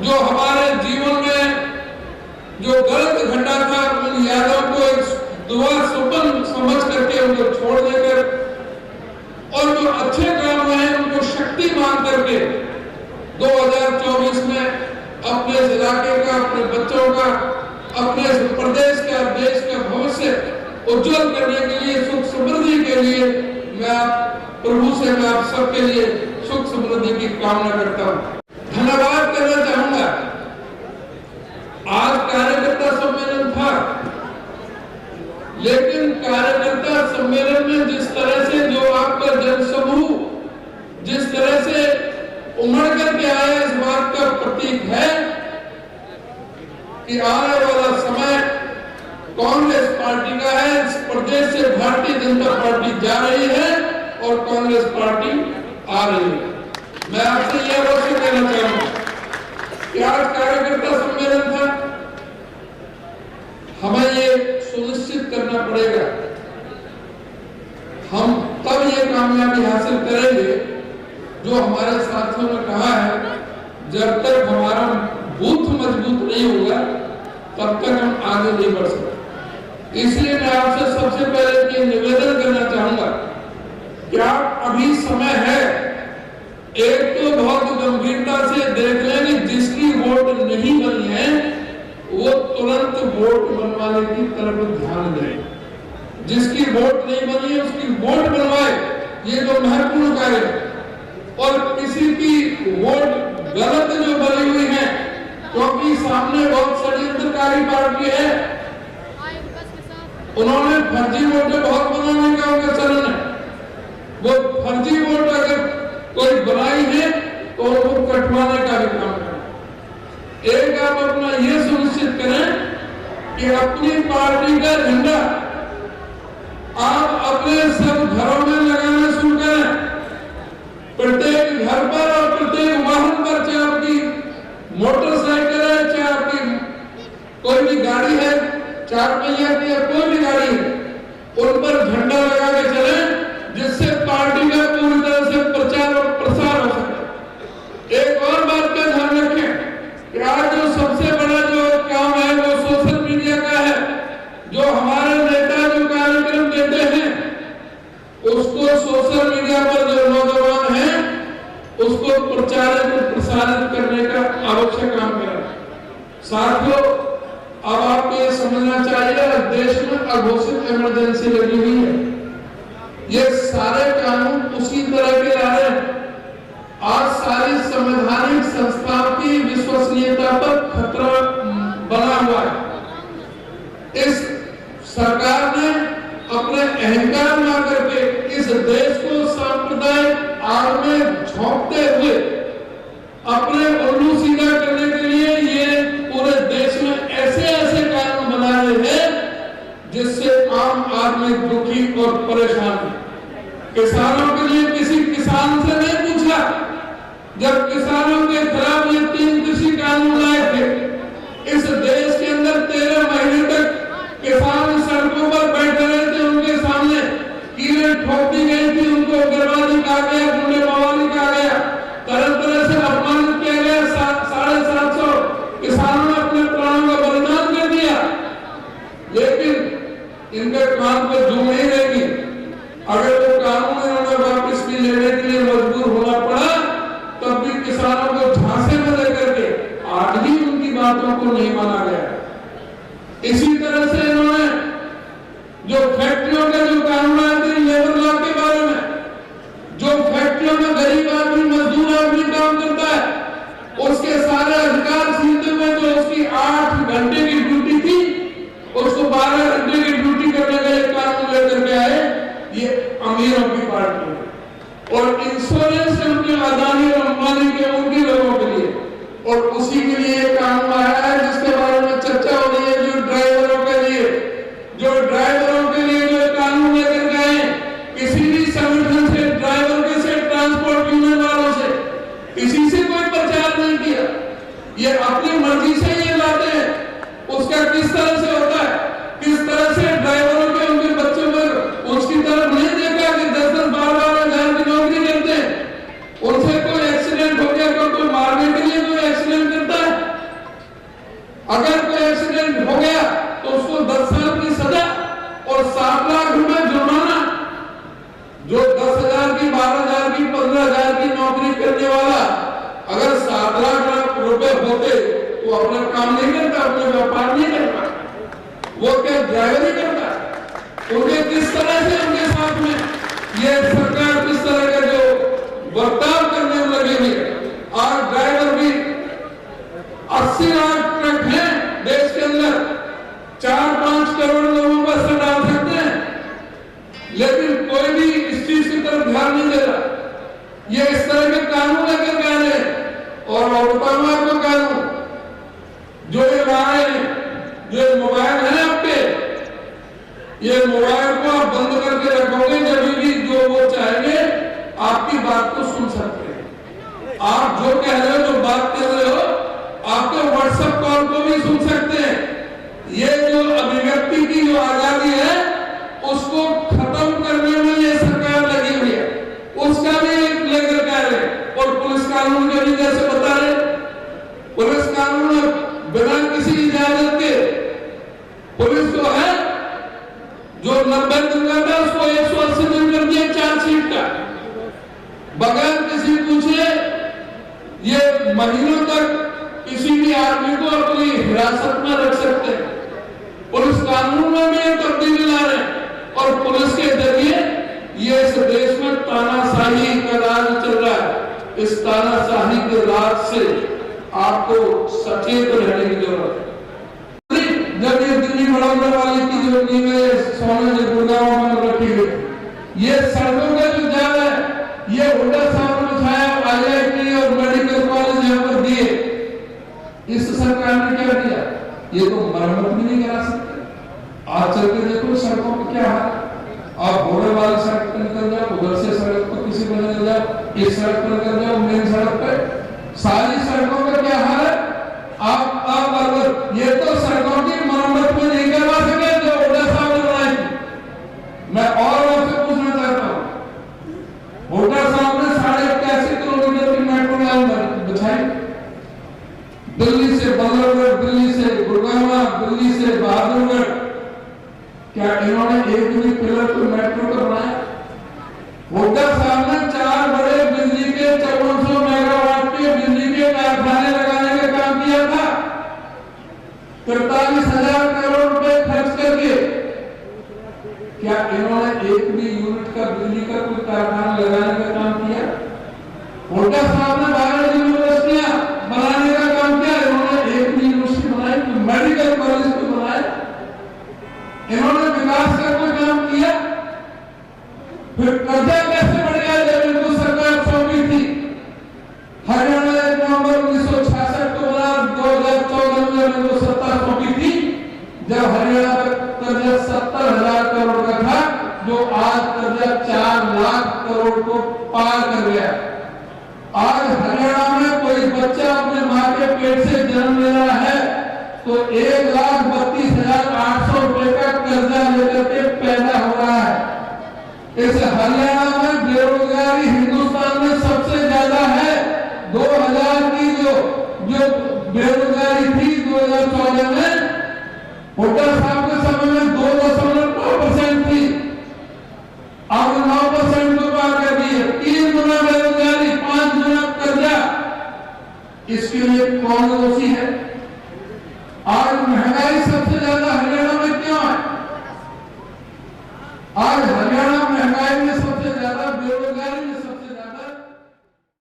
जो हमारे जीवन में जो गलत घटा था उन यादों को एक दुआ सुपन समझ करके उनको छोड़ देकर और जो अच्छे काम हुए हैं उनको शक्ति मान करके 2024 में अपने इलाके का, अपने बच्चों का, अपने प्रदेश का, देश का भविष्य उज्जवल करने के लिए, सुख समृद्धि के लिए मैं प्रभु से मैं आप सबके लिए सुख समृद्धि की कामना करता हूँ। धन्यवाद करना चाहूंगा। आज कार्यकर्ता सम्मेलन था, लेकिन कार्यकर्ता सम्मेलन में जिस तरह से जो आपका जनसमूह जिस तरह से उमड़ करके आया, इस बात का प्रतीक है कि आने वाला समय कांग्रेस पार्टी का है। इस प्रदेश से भारतीय जनता पार्टी जा रही है और कांग्रेस पार्टी आ रही है। मैं आपसे यह अवश्य कहना चाहूंगा कि आज कार्यकर्ता सम्मेलन था, हमें ये सुनिश्चित करना पड़ेगा, हम तब ये कामयाबी हासिल करेंगे जो हमारे साथियों ने कहा है, जब तक हमारा बूथ मजबूत नहीं होगा तब तक हम आगे नहीं बढ़ सकते। इसलिए मैं आपसे सबसे पहले ये निवेदन करना चाहूंगा कि आप अभी समय है, एक तो बहुत गंभीरता से देख लें कि जिसकी वोट नहीं बनी है वो तुरंत वोट बनवाने की तरफ ध्यान दें। जिसकी वोट नहीं बनी है उसकी वोट बनवाए, ये तो महत्वपूर्ण कार्य है। और किसी की वोट गलत जो बनी हुई है, क्योंकि सामने बहुत षड्यंत्रकारी पार्टी है, उन्होंने फर्जी वोटें बहुत बनाने का उनका चलन है। वो फर्जी वोट अगर कोई बनाई है तो उनको कटवाने का भी काम करें। एक आप अपना ये सुनिश्चित करें कि अपनी पार्टी का झंडा आप अपने सब घरों में लगाना शुरू करें। प्रत्येक घर पर और प्रत्येक वाहन पर, चाहे आपकी मोटरसाइकिल है, चाहे आपकी कोई भी गाड़ी है, 4 पहिया की या कोई भी गाड़ी है, उन पर झंडा लगा के चलें, जिससे पार्टी का पूरी तरह से प्रचार और प्रसार हो सके। एक और बात का ध्यान रखें कि आज जो सबसे बड़ा जो काम है वो सोशल मीडिया का है। जो हमारे नेता जो कार्यक्रम देते हैं उसको सोशल मीडिया पर जो नौजवान हैं उसको प्रचारित और प्रसारित करने का आवश्यक काम करें। साथियों, अब आपको ये समझना चाहिए, देश में अघोषित इमरजेंसी लगी हुई है। ये सारे कानून उसी तरह के आ रहे हैं। आज सारी संवैधानिक संस्थाओं की विश्वसनीयता पर खतरा बना हुआ है। इस सरकार ने अपने अहंकार में करके इस देश को सांप्रदायिक आड़ में झोंकते हुए अपने उल्लू सीधा करने के लिए ये पूरे देश में ऐसे ऐसे कानून बना रहे हैं जिससे आम आदमी दुखी और परेशान है। किसानों के लिए किसी किसान से नहीं पूछा। जब किसानों के खिलाफ ये 3 कृषि कानून लाए थे, इस देश के अंदर 13 महीने तक किसान सड़कों पर बैठे रहे थे, उनके सामने कीलें ठोक दी गई थी, उनको उग्रवादी कहा गया, गुंडे मवाली कहा गया, तरह तरह से अपमानित किया गया। 750 किसानों ने अपने प्राणों का बलिदान कर दिया, लेकिन इनके कान पर जू नहीं रहेगी। अगर वो कानून इन्होंने वापस भी लेने के लिए मजबूर होना पड़ा, तब भी किसानों को झांसे में लेकर के आज भी उनकी बातों को नहीं माना गया। इसी तरह से इन्होंने जो फैक्ट्रियों के जो कानून आए थे लेबर लॉ के बारे में, जो फैक्ट्रियों में गरीब आदमी, मजदूर आदमी काम करता है, उसके सारे अधिकार छीनते हुए जो उसकी 8 घंटे की ड्यूटी थी उसको 12 घंटे की ड्यूटी करने का एक कानून लेकर के आए। ये अमीरों की पार्टी है और इंश्योरेंस है उनके अदानी और अंबानी के, उनके लोगों के लिए, और उसी के लिए एक कानून आया है जिसके बारे में चर्चा हो रही है, जो ड्राइवरों के लिए जो कानून लेकर के आए। किसी भी संगठन से, ड्राइवर के से, ट्रांसपोर्ट यूनियन वालों से, किसी से कोई प्रचार नहीं किया, ये अपनी मर्जी से ये लाते हैं। उसका किस तरह से होता है, किस तरह से ड्राइवरों के उनके बच्चों पर उसकी तरफ नहीं देखा कि 10-10, 12-12 हजार की नौकरी करते हैं, उनसे कोई एक्सीडेंट हो गया, कोई मारने के लिए कोई एक्सीडेंट करता है, होते वो अपना काम नहीं करता, अपना व्यापार नहीं करता, वो क्या ड्राइवर ही करता? उनके किस तरह से उनके साथ में ये सरकार किस तरह का जो बर्ताव करने में लगी हुई है। और ड्राइवर भी 80 लाख ट्रक हैं देश के अंदर, 4-5 करोड़ लोगों पर से डाल सकते हैं, लेकिन कोई भी इस चीज की तरफ ध्यान नहीं दे रहा। ये इस तरह के कानून लेकर के आ रहे हैं। और ओबामा को कानून जो ये लाए हैं, जो मोबाइल है आपके, ये मोबाइल को आप बंद करके रखोगे, जब भी जो वो चाहेंगे आपकी बात को सुन सकते हैं। आप जो कह रहे हो, जो बात कर रहे हो, आपके व्हाट्सएप कॉल को भी सुन सकते हैं। ये जो अभिव्यक्ति की जो आजादी है उसको खत्म करने में ये सरकार लगी हुई है, उसका भी लेकर के आ रहे। और पुलिस कानून के भी जैसे बता रहे, पुलिस कानून बिना किसी इजाजत के पुलिस जो है, जो 90 दिन का था उसको 180 दिन कर दिया चार्जशीट का, बगैर किसी पूछे। ये महीनों तक किसी भी आदमी को अपनी हिरासत में रख सकते हैं। पुलिस कानून में भी तब्दीली ला रहे हैं और पुलिस के जरिए ये इस देश में तानाशाही का राज चल रहा है। इस तानाशाही के राज से आपको सचेत रहने की जरूरत है। जब ये दिल्ली बड़ौदा वाली की जो नींवें सोने जो गुड़गांव में रखी हुई, ये सड़कों का जो जाल है, ये हुड्डा साहब ने उठाया, IIT और मेडिकल कॉलेज यहाँ पर दिए। इस सरकार ने क्या किया? ये तो मरम्मत भी नहीं करा सकते। आज चल के देखो सड़कों पर क्या हाल है। आप घोड़े वाली सड़क पर निकल जाओ, उधर से सड़क पर किसी पर निकल जाओ, इस सड़क पर निकल जाओ, मेन सड़क पर, सारी सड़कों का क्या हाल है। आप अगर ये तो सड़कों की मरम्मत में नहीं करवा सके जो हुड्डा साहब ने बनाई थी। मैं और आपसे पूछना चाहता हूँ, हुड्डा साहब ने 81.5 किलोमीटर की मेट्रो लाइन बिछाई, दिल्ली से बल्लभगढ़, दिल्ली से गुड़गांव, दिल्ली से बहादुरगढ़। क्या इन्होंने एक भी पिलर को मेट्रो का बनाया? हुड्डा साहब ने 4 बड़े बिजली के 5400 मेगावाट के बिजली के कारखाने लगाने का काम किया था, 43,000 करोड़ रुपए खर्च करके। क्या इन्होंने एक भी यूनिट का बिजली का कोई कारखाना लगाने का काम किया? हुड्डा साहब ने 12 यूनिवर्सिटियां बनाने का काम किया, इन्होंने एक भी यूनिवर्सिटी बनाई, मेडिकल कॉलेज को बनाया, इन्होंने विकास का कोई काम किया? फिर कर्जा कैसे बढ़ गया जब इनको सरकार सौंपी थी? हरियाणा 1 नवंबर 1966 को बना, 2014 में इनको सत्ता सौंपी थी, जब हरियाणा का कर्जा 70,000 करोड़ का था, जो आज कर्जा 4 लाख करोड़ को पार कर गया। आज हरियाणा में कोई बच्चा अपने मां के पेट से जन्म ले रहा है तो 1,32,800 रुपए का कर्जा लेकर के पैदा हो रहा है। इस हरियाणा में बेरोजगारी हिंदुस्तान में सबसे ज्यादा है। 2000 की जो बेरोजगारी थी 2014 में, हुड्डा साहब के समय में 2.9% थी, अब 9% को पार कर दी है। 3 गुना बेरोजगारी, 5 गुना कर्जा। इसके लिए कौन दोषी है? आज महंगाई सबसे ज्यादा हरियाणा